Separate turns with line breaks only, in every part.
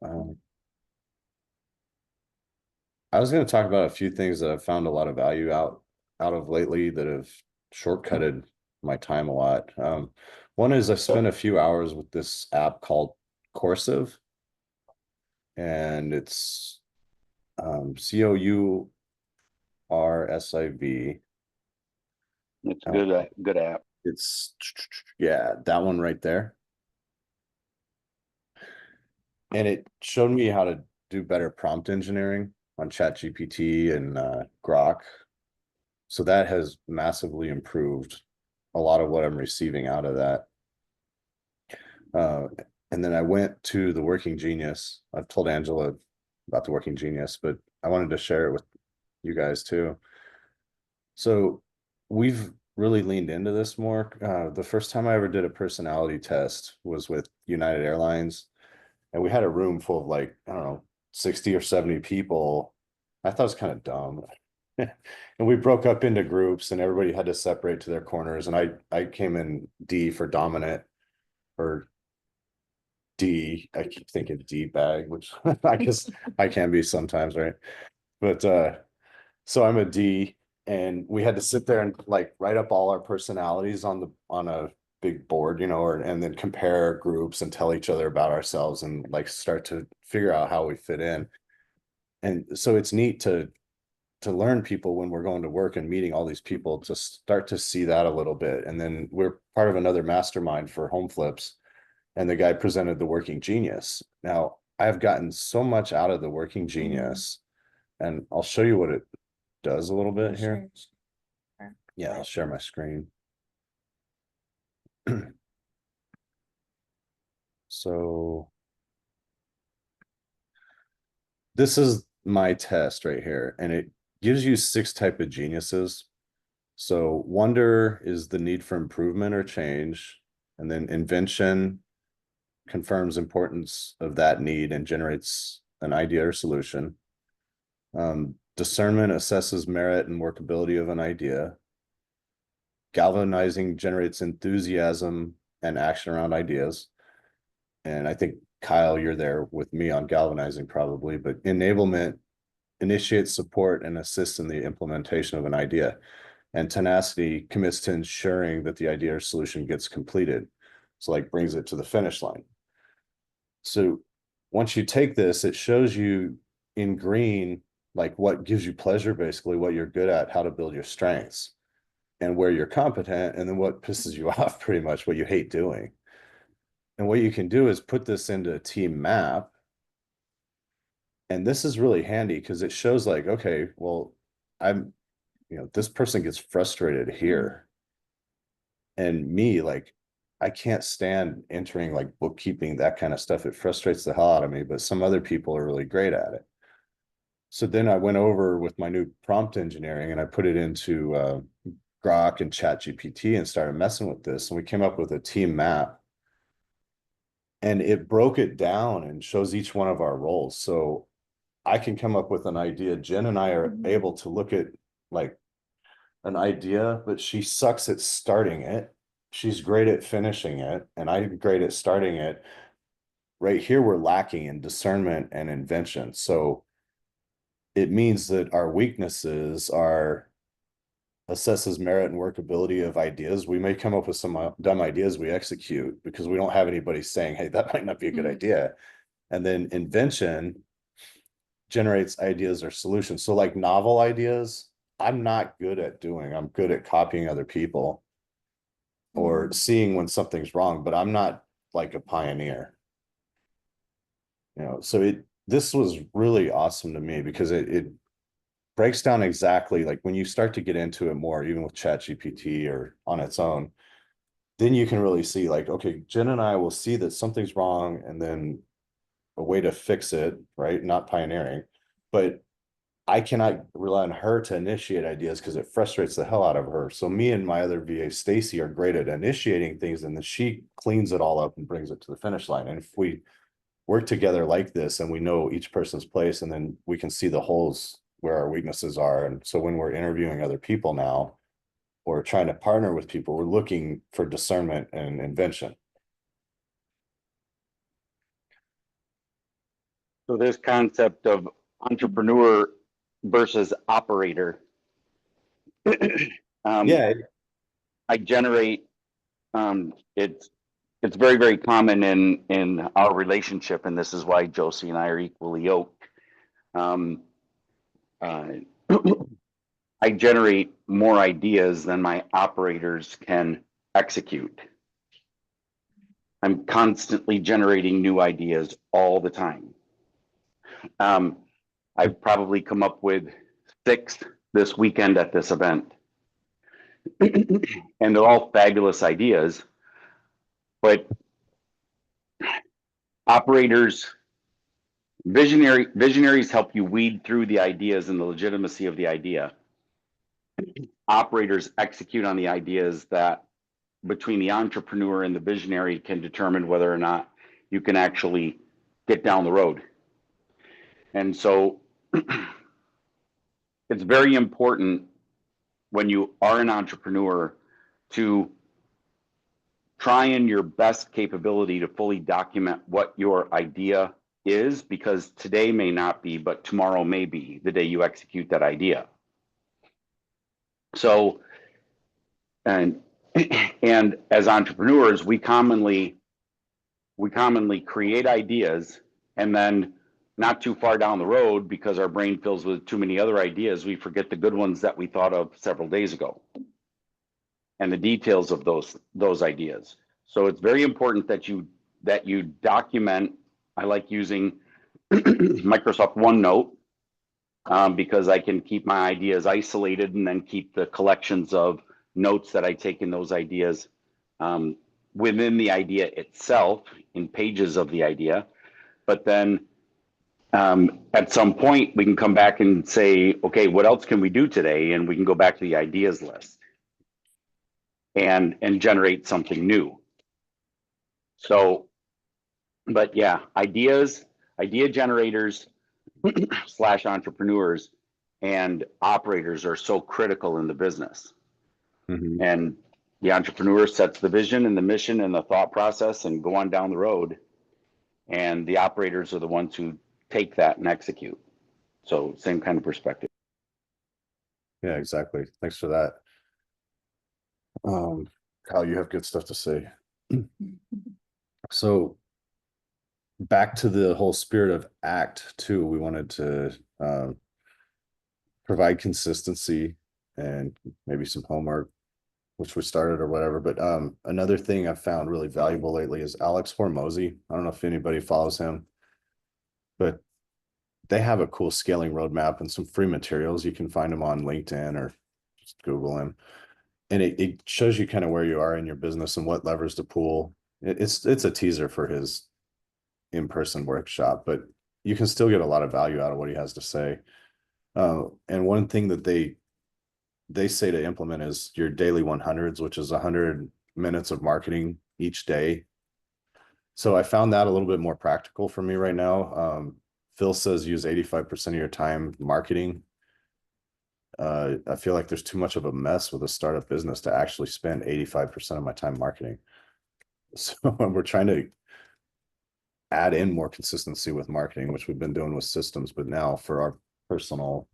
Um, I was going to talk about a few things that I've found a lot of value out of lately that have shortcutted my time a lot. One is I spent a few hours with this app called Coursive, and it's COURSIV.
It's a
Uh,
good app.
it's yeah, that one right there. And it showed me how to do better prompt engineering on ChatGPT and Grok. So that has massively improved a lot of what I'm receiving out of that. Uh, and then I went to the Working Genius. I've told Angela about the Working Genius, but I wanted to share it with you guys too. So we've really leaned into this more. The first time I ever did a personality test was with United Airlines, and we had a room full of like, I don't know, 60 or 70 people. I thought it was kind of dumb. And we broke up into groups and everybody had to separate to their corners. And I came in D for dominant, or D. I keep thinking D bag, which I guess I can be sometimes, right? But so I'm a D, and we had to sit there and like write up all our personalities on a big board, and then compare groups and tell each other about ourselves and like start to figure out how we fit in. And so it's neat to learn people when we're going to work and meeting all these people, to start to see that a little bit. And then we're part of another mastermind for home flips, and the guy presented the Working Genius. Now I've gotten so much out of the Working Genius, and I'll show you what it does a little bit here. Yeah, I'll share my screen. So this is my test right here, and it gives you 6 type of geniuses. So wonder is the need for improvement or change, and then invention confirms importance of that need and generates an idea or solution. Discernment assesses merit and workability of an idea. Galvanizing generates enthusiasm and action around ideas. And I think, Kyle, you're there with me on galvanizing probably, but enablement initiates support and assists in the implementation of an idea. And tenacity commits to ensuring that the idea or solution gets completed. So like brings it to the finish line. So once you take this, it shows you in green, like what gives you pleasure, basically what you're good at, how to build your strengths, and where you're competent, and then what pisses you off, pretty much what you hate doing. And what you can do is put this into a team map. And this is really handy because it shows like, okay, well, this person gets frustrated here. And me, like, I can't stand entering like bookkeeping, that kind of stuff. It frustrates the hell out of me, but some other people are really great at it. So then I went over with my new prompt engineering and I put it into Grok and ChatGPT and started messing with this. And we came up with a team map, and it broke it down and shows each one of our roles. So I can come up with an idea. Jen and I are able to look at like an idea, but she sucks at starting it. She's great at finishing it, and I'm great at starting it. Right here, we're lacking in discernment and invention. So it means that our weaknesses are assesses merit and workability of ideas. We may come up with some dumb ideas we execute because we don't have anybody saying, hey, that might not be a good idea. And then invention generates ideas or solutions. So like novel ideas, I'm not good at doing. I'm good at copying other people or seeing when something's wrong, but I'm not like a pioneer. So this was really awesome to me because it breaks down exactly like when you start to get into it more, even with ChatGPT or on its own, then you can really see like, okay, Jen and I will see that something's wrong and then a way to fix it, right? Not pioneering, but I cannot rely on her to initiate ideas because it frustrates the hell out of her. So me and my other VA, Stacy, are great at initiating things, and then she cleans it all up and brings it to the finish line. And if we work together like this and we know each person's place, and then we can see the holes where our weaknesses are. And so when we're interviewing other people now, or trying to partner with people. We're looking for discernment and invention.
So this concept of entrepreneur versus operator.
Yeah,
I generate, it's very, very common in our relationship, and this is why Josie and I are equally yoked. Um, uh, I generate more ideas than my operators can execute. I'm constantly generating new ideas all the time. I've probably come up with 6 this weekend at this event. And they're all fabulous ideas, but operators, visionaries help you weed through the ideas and the legitimacy of the idea. Operators execute on the ideas that between the entrepreneur and the visionary can determine whether or not you can actually get down the road. And so it's very important when you are an entrepreneur to try in your best capability to fully document what your idea is, because today may not be, but tomorrow may be the day you execute that idea. So, and as entrepreneurs, we commonly create ideas, and then not too far down the road, because our brain fills with too many other ideas, we forget the good ones that we thought of several days ago and the details of those ideas. So it's very important that you document. I like using Microsoft OneNote because I can keep my ideas isolated and then keep the collections of notes that I take in those ideas within the idea itself, in pages of the idea. But then at some point we can come back and say, okay, what else can we do today? And we can go back to the ideas list and generate something new. So, but yeah, idea generators / entrepreneurs and operators are so critical in the business.
mhm.
And the entrepreneur sets the vision and the mission and the thought process and go on down the road. And the operators are the ones who take that and execute. So same kind of perspective.
Yeah, exactly. Thanks for that. Kyle, you have good stuff to say. So back to the whole spirit of ACT too, we wanted to provide consistency and maybe some homework, which we started or whatever. But another thing I've found really valuable lately is Alex Hormozy. I don't know if anybody follows him, but they have a cool scaling roadmap and some free materials. You can find them on LinkedIn or just Google him. And it shows you kind of where you are in your business and what levers to pull. It's a teaser for his in-person workshop, but you can still get a lot of value out of what he has to say. And one thing that they say to implement is your daily 100s, which is 100 minutes of marketing each day. So I found that a little bit more practical for me right now. Phil says use 85% of your time marketing. I feel like there's too much of a mess with a startup business to actually spend 85% of my time marketing. So we're trying to add in more consistency with marketing, which we've been doing with systems, but now for our personal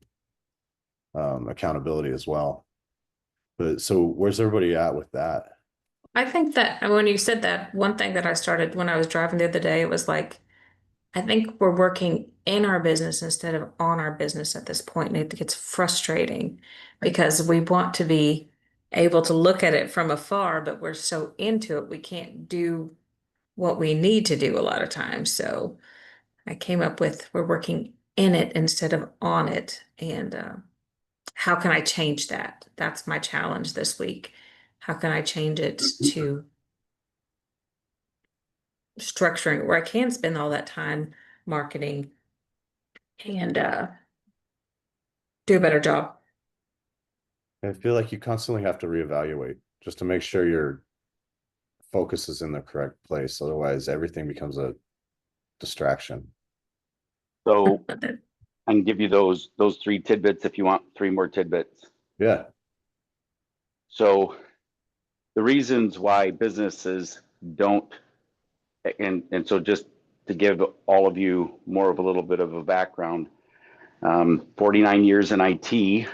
accountability as well. But so where's everybody at with that?
I think that when you said that, one thing that I started when I was driving the other day, it was like, I think we're working in our business instead of on our business at this point. And it gets frustrating because we want to be able to look at it from afar, but we're so into it, we can't do what we need to do a lot of times. So I came up with we're working in it instead of on it. And how can I change that? That's my challenge this week. How can I change it to structuring where I can spend all that time marketing and do a better job?
I feel like you constantly have to reevaluate just to make sure your focus is in the correct place. Otherwise, everything becomes a distraction.
So I can give you those 3 tidbits if you want 3 more tidbits.
Yeah.
So the reasons why businesses don't, and so just to give all of you more of a little bit of a background, 49 years in IT,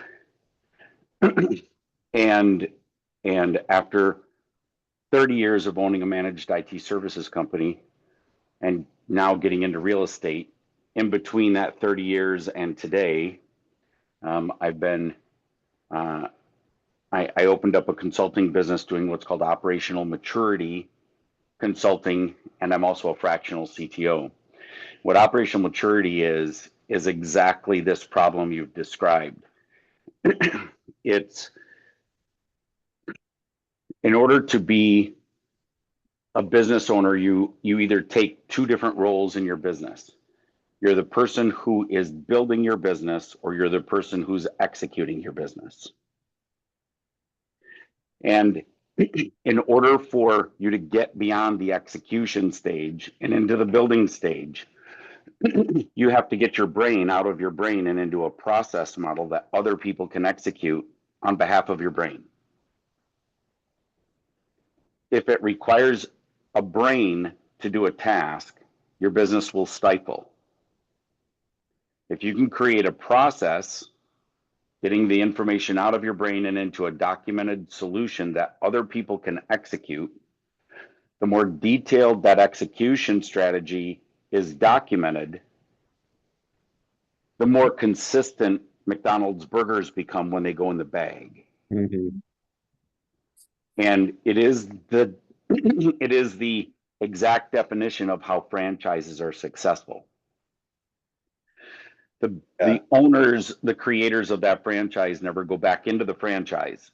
and after 30 years of owning a managed IT services company, and now getting into real estate, in between that 30 years and today, I've been I opened up a consulting business doing what's called operational maturity consulting, and I'm also a fractional CTO. What operational maturity is exactly this problem you've described. It's in order to be a business owner, you either take two different roles in your business. You're the person who is building your business, or you're the person who's executing your business. And in order for you to get beyond the execution stage and into the building stage, you have to get your brain out of your brain and into a process model that other people can execute on behalf of your brain. If it requires a brain to do a task, your business will stifle. If you can create a process, getting the information out of your brain and into a documented solution that other people can execute, the more detailed that execution strategy is documented, the more consistent McDonald's burgers become when they go in the bag.
Mm-hmm.
And it is the it is the exact definition of how franchises are successful. The owners, the creators of that franchise never go back into the franchise.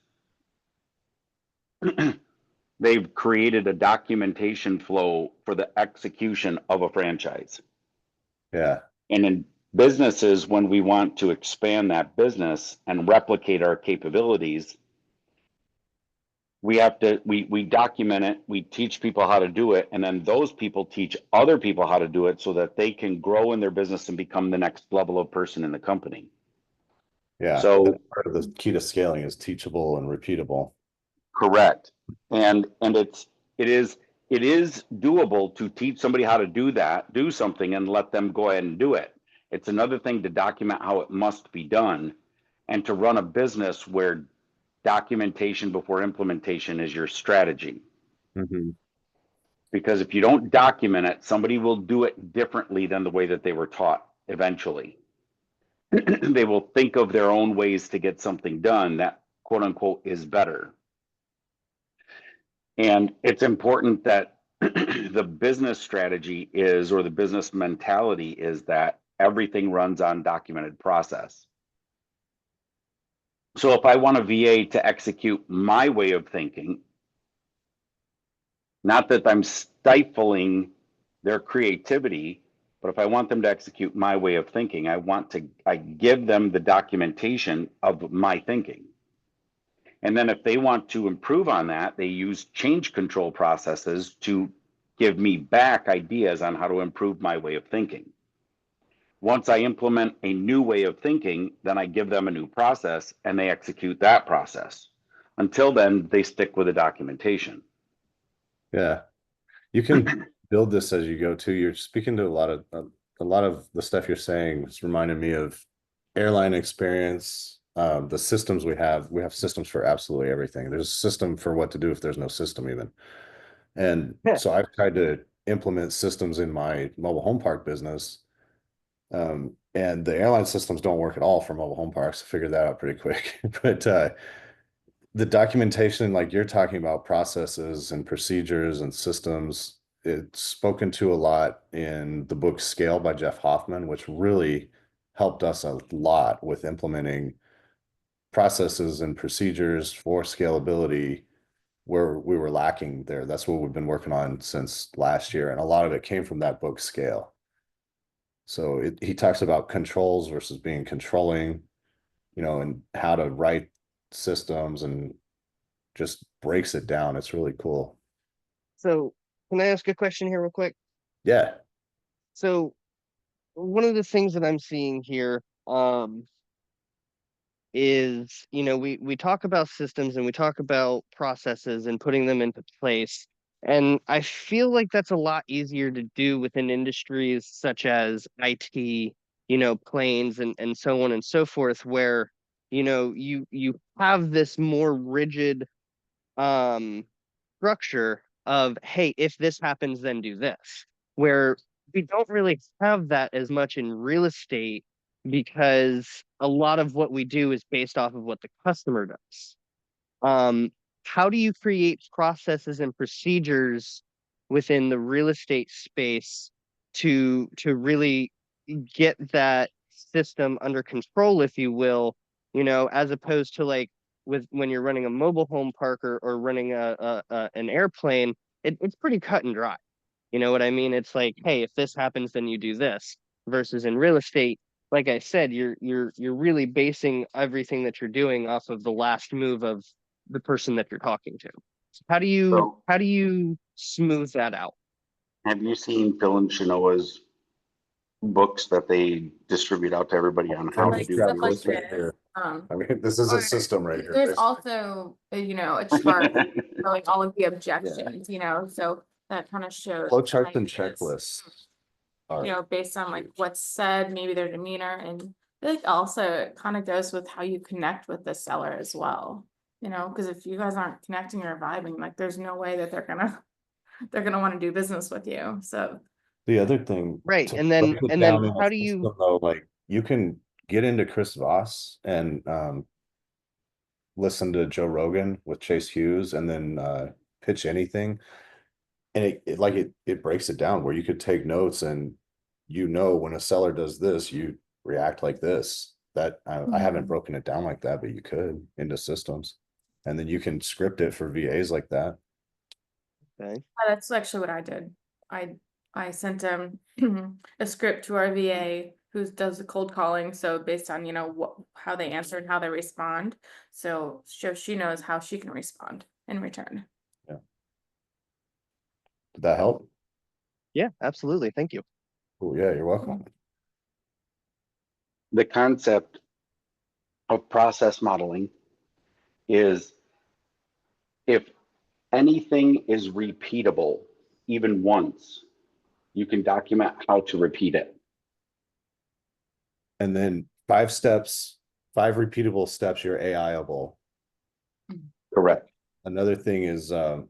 They've created a documentation flow for the execution of a franchise.
Yeah.
And in businesses, when we want to expand that business and replicate our capabilities, we have to, we document it, we teach people how to do it, and then those people teach other people how to do it so that they can grow in their business and become the next level of person in the company.
Yeah.
So
that's part of the key to scaling is teachable and repeatable.
correct. And it is doable to teach somebody how to do something and let them go ahead and do it. It's another thing to document how it must be done, and to run a business where documentation before implementation is your strategy.
Mm-hmm.
Because if you don't document it, somebody will do it differently than the way that they were taught eventually. They will think of their own ways to get something done that, quote unquote, is better. And it's important that the business strategy is, or the business mentality is, that everything runs on documented process. So if I want a VA to execute my way of thinking, not that I'm stifling their creativity, but if I want them to execute my way of thinking, I give them the documentation of my thinking. And then if they want to improve on that, they use change control processes to give me back ideas on how to improve my way of thinking. Once I implement a new way of thinking, then I give them a new process and they execute that process. Until then, they stick with the documentation.
Yeah. You can build this as you go too. You're speaking to a lot of the stuff you're saying. It's reminding me of airline experience. The systems we have systems for absolutely everything. There's a system for what to do if there's no system even. And so I've tried to implement systems in my mobile home park business. And the airline systems don't work at all for mobile home parks. I figured that out pretty quick. But the documentation, like you're talking about, processes and procedures and systems, it's spoken to a lot in the book Scale by Jeff Hoffman, which really helped us a lot with implementing processes and procedures for scalability where we were lacking there. That's what we've been working on since last year. And a lot of it came from that book Scale. So he talks about controls versus being controlling, and how to write systems, and just breaks it down. It's really cool.
So can I ask a question here real quick?
Yeah.
So one of the things that I'm seeing here, is, we talk about systems and we talk about processes and putting them into place. And I feel like that's a lot easier to do within industries such as IT, planes and so on and so forth, where, you have this more rigid um structure of, hey, if this happens, then do this. Where we don't really have that as much in real estate because a lot of what we do is based off of what the customer does. How do you create processes and procedures within the real estate space to really get that system under control, if you will, as opposed to like with when you're running a mobile home park or running an airplane, it's pretty cut and dry. You know what I mean? It's like, hey, if this happens, then you do this. Versus in real estate, like I said, you're really basing everything that you're doing off of the last move of the person that you're talking to. So
So
how do you smooth that out?
have you seen Phil and Shanoa's books that they distribute out to everybody on how to
Like
do
stuff
real
like
estate?
this.
I mean, this is
Or
a system right here.
There's
basically.
also, a chart for like all of the objections, so that kind of shows.
Flow charts and
ideas,
checklists are,
based on like what's said, maybe their demeanor, and I feel like also it kind of goes with how you connect with the seller as well. Because if you guys aren't connecting or vibing, like there's no way that they're gonna want to do business with you. So
the other thing.
Right.
to
And then
break it
and then
down in a
how do you
system, though, like you can get into Chris Voss and listen to Joe Rogan with Chase Hughes and then pitch anything. And it breaks it down where you could take notes and when a seller does this, you react like this. That I haven't
Mhm.
broken it down like that, but you could into systems. And then you can script it for VAs like that.
okay.
that's actually what I did. I sent a script to our VA who does the cold calling. So based on, how they answer and how they respond. So she knows how she can respond in return.
Did that help?
Yeah, absolutely. Thank you.
Oh, yeah, you're welcome.
The concept of process modeling is if anything is repeatable, even once, you can document how to repeat it.
And then 5 steps, 5 repeatable steps, you're AI-able.
Correct.
Another thing is, I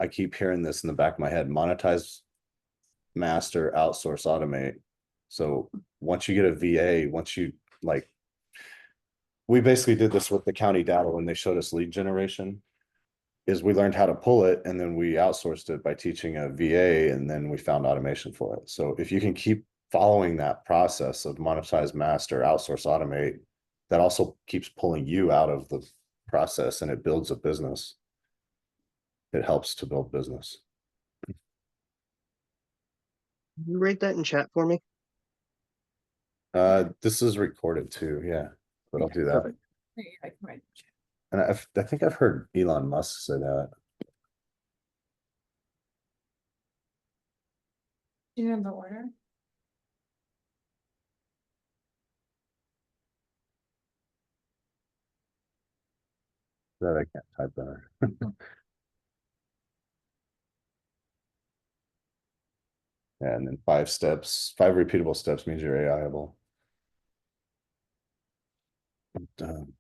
keep hearing this in the back of my head, monetize, master, outsource, automate. So once you get a VA, we basically did this with the county data when they showed us lead generation. Is we learned how to pull it and then we outsourced it by teaching a VA and then we found automation for it. So if you can keep following that process of monetize, master, outsource, automate, that also keeps pulling you out of the process and it builds a business. It helps to build business.
Can you rate that in chat for me?
This is recorded too, yeah, but I'll do that.
Perfect. Yeah, I can write.
And I think I've heard Elon Musk say that.
Do you know the order?
That I can't type better. And then 5 steps, 5 repeatable steps means you're AI-able.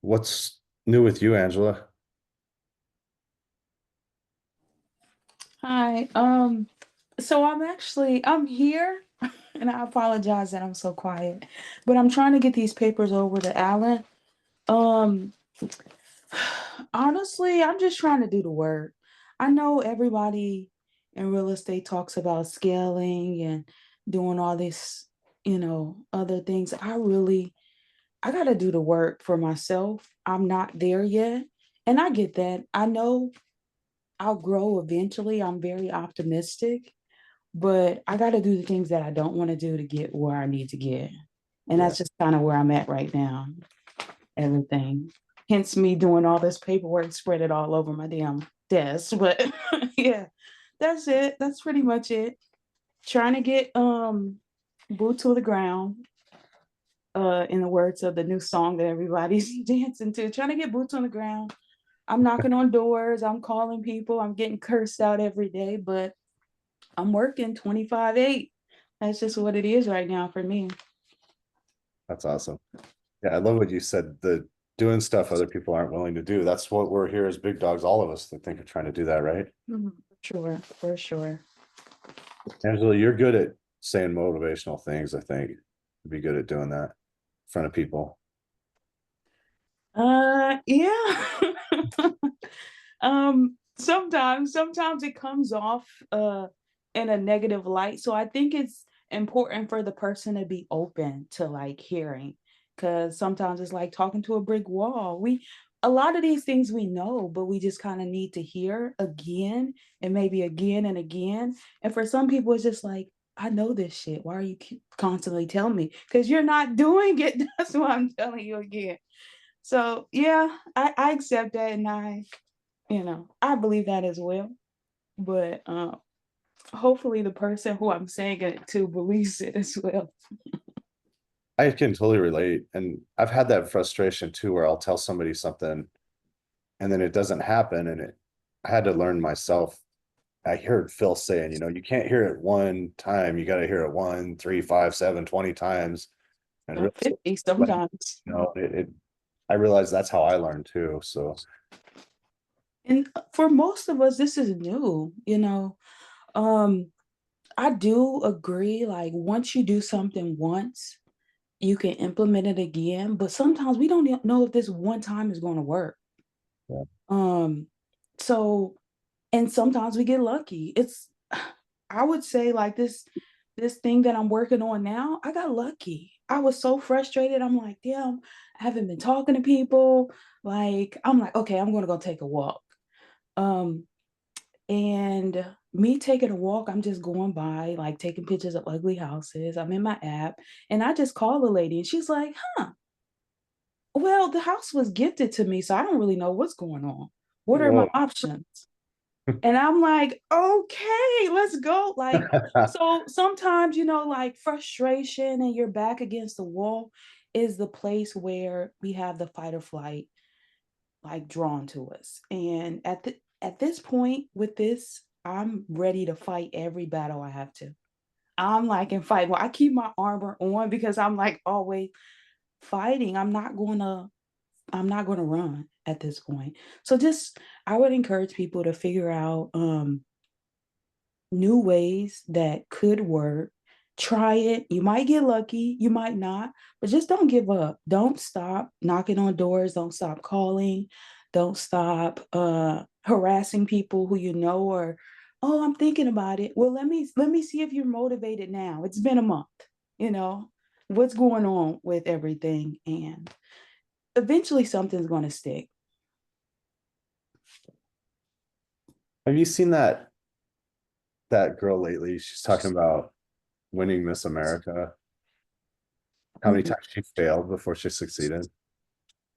What's new with you, Angela?
Hi. So I'm here and I apologize that I'm so quiet, but I'm trying to get these papers over to Alan. Um, honestly, I'm just trying to do the work. I know everybody in real estate talks about scaling and doing all this, other things. I got to do the work for myself. I'm not there yet. And I get that. I know I'll grow eventually. I'm very optimistic, but I got to do the things that I don't want to do to get where I need to get. And that's just kind of where I'm at right now. Everything. Hence me doing all this paperwork, spread it all over my damn desk. But yeah, that's it. That's pretty much it. Trying to get boot to the ground. in the words of the new song that everybody's dancing to, trying to get boots on the ground. I'm knocking on doors, I'm calling people, I'm getting cursed out every day, but I'm working 25/8. That's just what it is right now for me.
That's awesome. Yeah, I love what you said, the doing stuff other people aren't willing to do. That's what we're here as big dogs, all of us that think of trying to do that, right?
Sure, for sure.
Angela, you're good at saying motivational things, I think. You'd be good at doing that in front of people.
Yeah. Sometimes it comes off in a negative light. So I think it's important for the person to be open to like hearing, because sometimes it's like talking to a brick wall. A lot of these things we know, but we just kind of need to hear again and maybe again and again. And for some people, it's just like, I know this shit. Why are you constantly telling me? Because you're not doing it. That's why I'm telling you again. So yeah, I accept that, and I believe that as well. But hopefully the person who I'm saying it to believes it as well.
I can totally relate. And I've had that frustration too, where I'll tell somebody something and then it doesn't happen. And I had to learn myself. I heard Phil saying, you can't hear it one time. You got to hear it 1, 3, 5, 7, 20 times. And really,
50 sometimes.
I realized that's how I learned too. So,
And for most of us, this is new, I do agree, like once you do something once, you can implement it again, but sometimes we don't know if this one time is going to work.
Yeah.
So, and sometimes we get lucky. I would say like this thing that I'm working on now, I got lucky. I was so frustrated. I'm like, damn, I haven't been talking to people. Like, I'm like, okay, I'm gonna go take a walk. Um, and me taking a walk, I'm just going by, like taking pictures of ugly houses. I'm in my app, and I just call the lady, and she's like, huh, well, the house was gifted to me, so I don't really know what's going on. What are my
Whoa.
options? And I'm like, okay, let's go. Like, so sometimes, like frustration and you're back against the wall is the place where we have the fight or flight like drawn to us. And at this point with this, I'm ready to fight every battle I have to. I'm like in fight. Well, I keep my armor on because I'm like always fighting. I'm not gonna run at this point. So just I would encourage people to figure out new ways that could work. Try it. You might get lucky, you might not, but just don't give up. Don't stop knocking on doors, don't stop calling, don't stop harassing people who you know, or oh, I'm thinking about it. Well, let me see if you're motivated now. It's been a month, you know. What's going on with everything, and eventually something's going to stick.
Have you seen that girl lately? She's talking about winning Miss America. How many times she failed before she succeeded?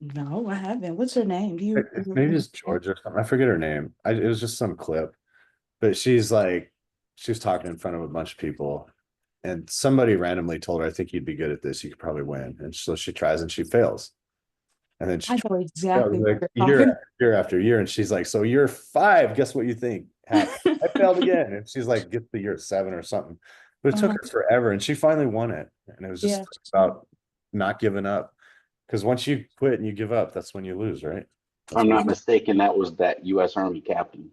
No, I haven't. What's her name? Do you
Maybe it's Georgia or something. I forget her name. It was just some clip, but she was talking in front of a bunch of people, and somebody randomly told her, "I think you'd be good at this. You could probably win." And so she tries and she fails, and then she
I know exactly what
like
you're
year
talking.
after year after year, and she's like, "So year 5, guess what you think happened? I failed again." And she's like, "Get the year 7 or something," but it took her forever, and she finally won it. And it was just
Yeah.
about not giving up, because once you quit and you give up, that's when you lose, right?
If I'm not mistaken, that was that U.S. Army captain.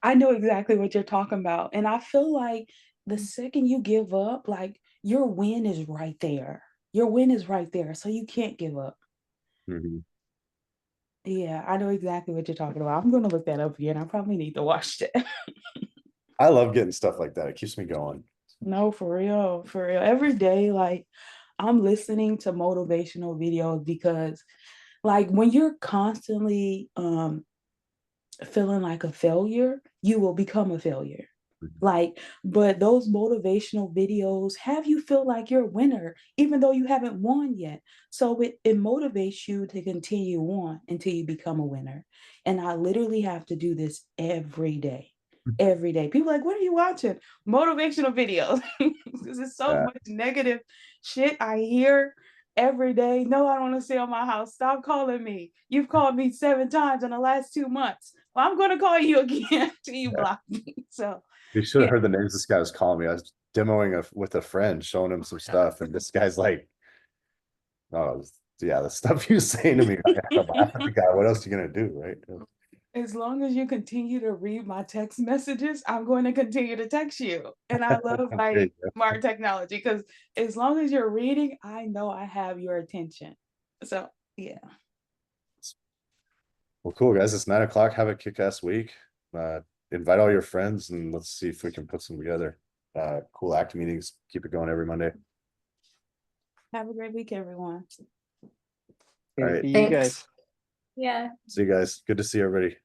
I know exactly what you're talking about. And I feel like the second you give up, like your win is right there. Your win is right there. So you can't give up.
Mhm.
Yeah, I know exactly what you're talking about. I'm going to look that up again. I probably need to watch that.
I love getting stuff like that. It keeps me going.
No, for real. For real. Every day, like I'm listening to motivational videos because like when you're constantly feeling like a failure, you will become a failure. Like, but those motivational videos have you feel like you're a winner, even though you haven't won yet. So it motivates you to continue on until you become a winner. And I literally have to do this every day. Every day. People are like, what are you watching? Motivational videos. Because there's so
Yeah.
much negative shit I hear. every day. No, I don't want to sell my house. Stop calling me. You've called me 7 times in the last 2 months. Well, I'm going to call you again till you
Yeah.
block me. So
You should have
Yeah.
heard the names this guy was calling me. I was demoing with a friend, showing him some stuff, and this guy's like, "Oh, yeah, the stuff he was saying to me." I'm laughing at the guy. What else are you gonna do, right?
as long as you continue to read my text messages, I'm going to continue to text you. And I love
There you
like
go.
modern technology because as long as you're reading, I know I have your attention. So yeah.
Well, cool, guys. It's 9 o'clock. Have a kick-ass week. Invite all your friends and let's see if we can put some together. Cool ACT meetings. Keep it going every Monday.
Have a great week, everyone.
All right.
You guys.
Thanks.
Yeah.
See you guys. Good to see everybody.